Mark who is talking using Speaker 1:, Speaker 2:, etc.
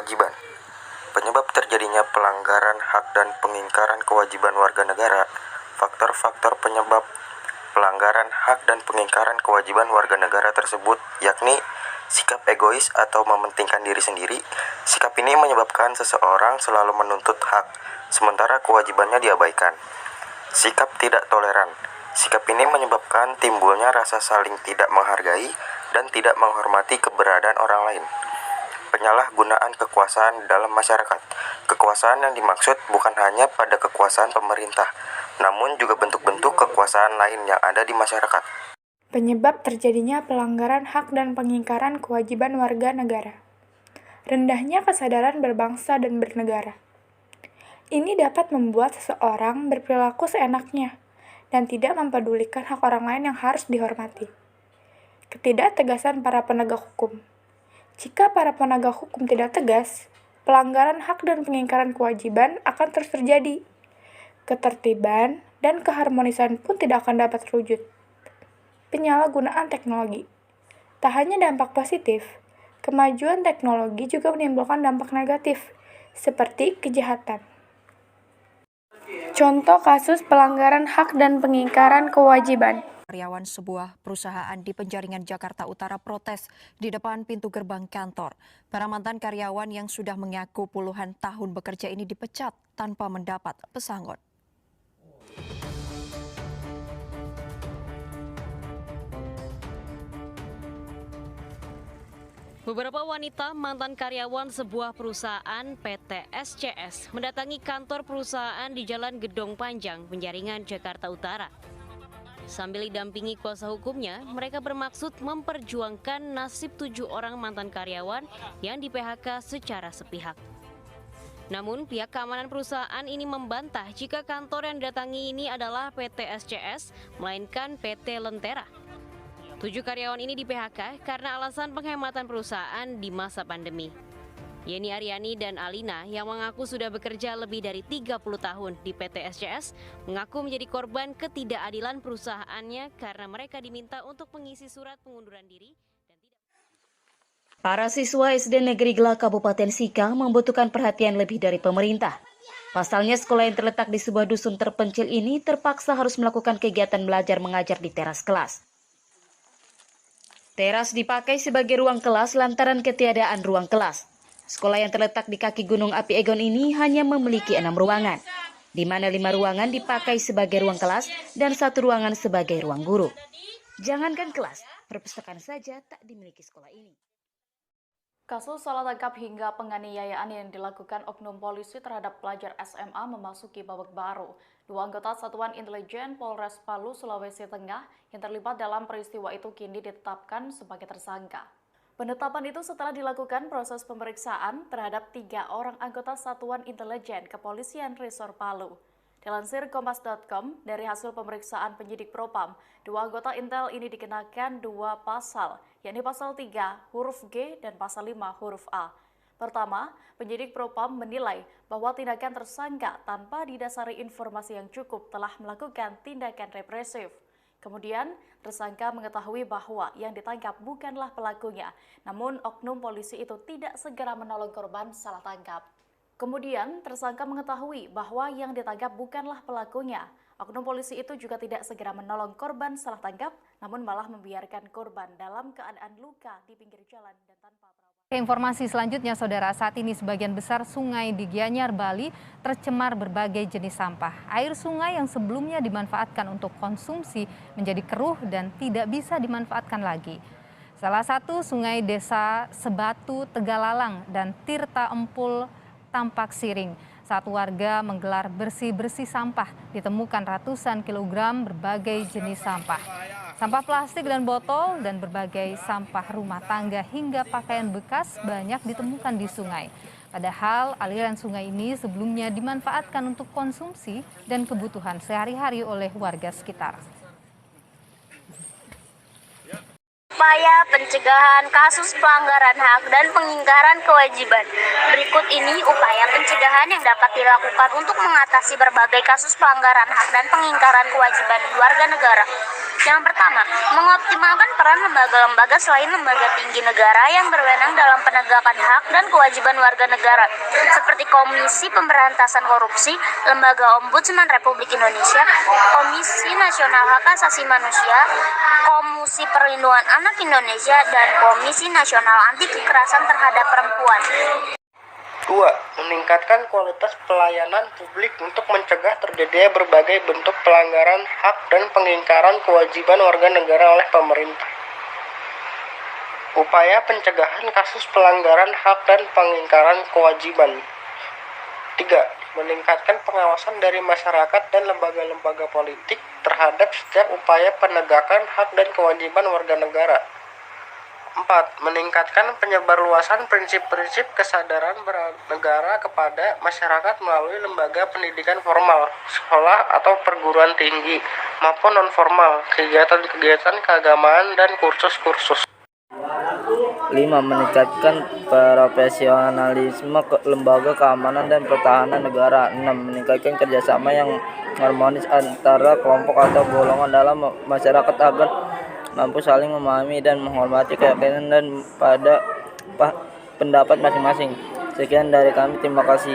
Speaker 1: kewajiban. Penyebab terjadinya pelanggaran hak dan pengingkaran kewajiban warga negara. Faktor-faktor penyebab pelanggaran hak dan pengingkaran kewajiban warga negara tersebut yakni sikap egois atau mementingkan diri sendiri. Sikap ini menyebabkan seseorang selalu menuntut hak, sementara kewajibannya diabaikan. Sikap tidak toleran. Sikap ini menyebabkan timbulnya rasa saling tidak menghargai dan tidak menghormati keberadaan orang lain. Penyalahgunaan kekuasaan dalam masyarakat. Kekuasaan yang dimaksud bukan hanya pada kekuasaan pemerintah, namun juga bentuk-bentuk kekuasaan lain yang ada di masyarakat.
Speaker 2: Penyebab terjadinya pelanggaran hak dan pengingkaran kewajiban warga negara. Rendahnya kesadaran berbangsa dan bernegara. Ini dapat membuat seseorang berperilaku seenaknya dan tidak mempedulikan hak orang lain yang harus dihormati. Ketidaktegasan para penegak hukum. Jika para penegak hukum tidak tegas, pelanggaran hak dan pengingkaran kewajiban akan terus terjadi. Ketertiban dan keharmonisan pun tidak akan dapat terwujud. Penyalahgunaan teknologi. Tak hanya dampak positif, kemajuan teknologi juga menimbulkan dampak negatif, seperti kejahatan. Contoh kasus pelanggaran hak dan pengingkaran kewajiban.
Speaker 3: Karyawan sebuah perusahaan di Penjaringan Jakarta Utara protes di depan pintu gerbang kantor. Para mantan karyawan yang sudah mengaku puluhan tahun bekerja ini dipecat tanpa mendapat pesangon. Beberapa wanita mantan karyawan sebuah perusahaan PT SCS mendatangi kantor perusahaan di Jalan Gedong Panjang, Penjaringan, Jakarta Utara. Sambil didampingi kuasa hukumnya, mereka bermaksud memperjuangkan nasib 7 orang mantan karyawan yang di-PHK secara sepihak. Namun, pihak keamanan perusahaan ini membantah jika kantor yang didatangi ini adalah PT SCS, melainkan PT Lentera. 7 karyawan ini di-PHK karena alasan penghematan perusahaan di masa pandemi. Yeni Aryani dan Alina yang mengaku sudah bekerja lebih dari 30 tahun di PT SCS mengaku menjadi korban ketidakadilan perusahaannya karena mereka diminta untuk mengisi surat pengunduran diri.
Speaker 4: Para siswa SD Negeri Gelak Kabupaten Sika membutuhkan perhatian lebih dari pemerintah. Pasalnya sekolah yang terletak di sebuah dusun terpencil ini terpaksa harus melakukan kegiatan belajar mengajar di teras kelas. Teras dipakai sebagai ruang kelas lantaran ketiadaan ruang kelas. Sekolah yang terletak di kaki Gunung Api Egon ini hanya memiliki 6 ruangan, di mana 5 ruangan dipakai sebagai ruang kelas dan 1 ruangan sebagai ruang guru. Jangankan kelas, perpustakaan saja tak dimiliki sekolah ini.
Speaker 5: Kasus salah tangkap hingga penganiayaan yang dilakukan oknum polisi terhadap pelajar SMA memasuki babak baru. 2 anggota Satuan Intelijen Polres Palu, Sulawesi Tengah yang terlibat dalam peristiwa itu kini ditetapkan sebagai tersangka. Penetapan itu setelah dilakukan proses pemeriksaan terhadap 3 orang anggota Satuan Intelijen Kepolisian Resor Palu. Dilansir Kompas.com, dari hasil pemeriksaan penyidik Propam, 2 anggota Intel ini dikenakan 2 pasal, yakni pasal 3 huruf G dan pasal 5 huruf A. Pertama, penyidik Propam menilai bahwa tindakan tersangka tanpa didasari informasi yang cukup telah melakukan tindakan represif. Kemudian, tersangka mengetahui bahwa yang ditangkap bukanlah pelakunya, namun oknum polisi itu tidak segera menolong korban salah tangkap. Kemudian, tersangka mengetahui bahwa yang ditangkap bukanlah pelakunya. Oknum polisi itu juga tidak segera menolong korban salah tangkap, namun malah membiarkan korban dalam keadaan luka di pinggir jalan dan tanpa perawatan.
Speaker 6: Informasi selanjutnya, saudara, saat ini sebagian besar sungai di Gianyar, Bali tercemar berbagai jenis sampah. Air sungai yang sebelumnya dimanfaatkan untuk konsumsi menjadi keruh dan tidak bisa dimanfaatkan lagi. Salah satu sungai desa Sebatu, Tegalalang dan Tirta Empul tampak siring. Saat warga menggelar bersih-bersih sampah, ditemukan ratusan kilogram berbagai jenis sampah. Sampah plastik dan botol dan berbagai sampah rumah tangga hingga pakaian bekas banyak ditemukan di sungai. Padahal aliran sungai ini sebelumnya dimanfaatkan untuk konsumsi dan kebutuhan sehari-hari oleh warga sekitar.
Speaker 7: Upaya pencegahan kasus pelanggaran hak dan pengingkaran kewajiban. Berikut ini upaya pencegahan yang dapat dilakukan untuk mengatasi berbagai kasus pelanggaran hak dan pengingkaran kewajiban warga negara. Yang pertama, mengoptimalkan peran lembaga-lembaga selain lembaga tinggi negara yang berwenang dalam penegakan hak dan kewajiban warga negara, seperti Komisi Pemberantasan Korupsi, Lembaga Ombudsman Republik Indonesia, Komisi Nasional Hak Asasi Manusia, Komisi Perlindungan Anak Indonesia, dan Komisi Nasional Anti Kekerasan Terhadap Perempuan.
Speaker 1: 2. Meningkatkan kualitas pelayanan publik untuk mencegah terjadinya berbagai bentuk pelanggaran hak dan pengingkaran kewajiban warga negara oleh pemerintah. Upaya pencegahan kasus pelanggaran hak dan pengingkaran kewajiban. 3. Meningkatkan pengawasan dari masyarakat dan lembaga-lembaga politik terhadap setiap upaya penegakan hak dan kewajiban warga negara. 4. Meningkatkan penyebarluasan prinsip-prinsip kesadaran bernegara kepada masyarakat melalui lembaga pendidikan formal, sekolah atau perguruan tinggi, maupun non-formal, kegiatan-kegiatan keagamaan, dan kursus-kursus.
Speaker 8: 5. Meningkatkan profesionalisme lembaga keamanan dan pertahanan negara. 6. Meningkatkan kerjasama yang harmonis antara kelompok atau golongan dalam masyarakat agar mampu saling memahami dan menghormati keyakinan dan pada pendapat masing-masing. Sekian dari kami, terima kasih.